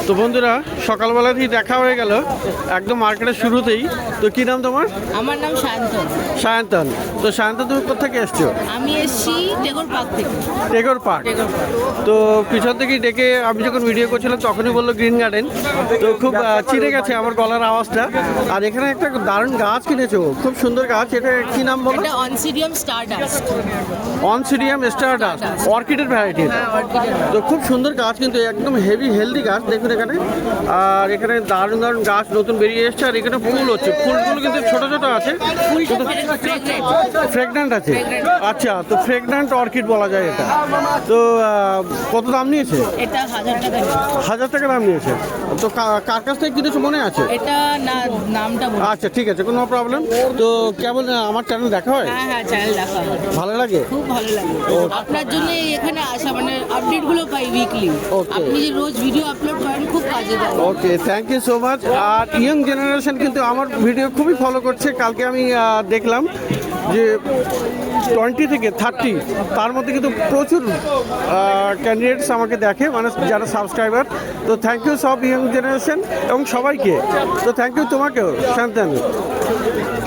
তো বন্ধুরা সকালবেলাতেই দেখা হয়ে গেল একদম মার্কেটের শুরুতেই। তো কি নাম তোমার? আমার নাম সায়ন্তন। সায়ন্তন। তো সায়ন্তন তুমি কোথা থেকে এসছো? আমি এসেছি টেগোর পার্ক থেকে। টেগোর পার্ক। তো পিছন থেকেই ডেকে আমি যখন ভিডিও করছিলাম তখনই বললো গ্রিন গার্ডেন। তো খুব চিনে গেছে আমার গলার আওয়াজটা। আর এখানে একটা দারুণ গাছ কিনেছো, খুব সুন্দর গাছ। এটা কি নাম বলো? এটা অনসিডিয়াম স্টারডাস্ট। অনসিডিয়াম স্টারডাস্ট, অর্কিডের ভ্যারাইটি। হ্যাঁ, অর্কিডের। তো খুব সুন্দর গাছ, কিন্তু একদম হেভি হেলদি গাছ দেখুন এখানে। আর এখানে দারুণ দারুণ গাছ নতুন বেরিয়ে এসছে। আর এখানে ফুল হচ্ছে, ফুলগুলো কিন্তু ছোট ছোট আছে, কিন্তু ফ্রেগন্যান্ট আছে। আচ্ছা, তো ফ্রেগন্যান্ট অর্কিড বলা যায় এটা। তো কত দাম নিয়েছে? এটা 1000 টাকা নিয়েছে। 1000 টাকা দাম নিয়েছে। তো কার কাছ থেকে কিনেছো মনে আছে? এটা না, নামটা বলুন। আচ্ছা ঠিক আছে, কোনো প্রবলেম। তো কেমন আমার চ্যানেল দেখা হয়? হ্যাঁ হ্যাঁ, চ্যানেল দেখা হয়। ভালো লাগে? খুব ভালো লাগে আপনার জন্য এখানে আসা, মানে আপডেটগুলো পাই উইকলি। Okay. আপনি যে রোজ ভিডিও আপলোড করেন খুব কাজে দেয়। Okay, thank you so much. আর ইয়ং জেনারেশন কিন্তু আমার ভিডিও খুবই ফলো করছে। কালকে আমি দেখলাম যে 20 থেকে 30 তার মধ্যে কিন্তু প্রচুর ক্যান্ডিডেটস আমাকে দেখে, মানে যারা সাবস্ক্রাইবার। তো থ্যাংক ইউ সব ইয়ং জেনারেশন এবং সবাইকে। তো থ্যাংক ইউ তোমাকেও শান্তনু।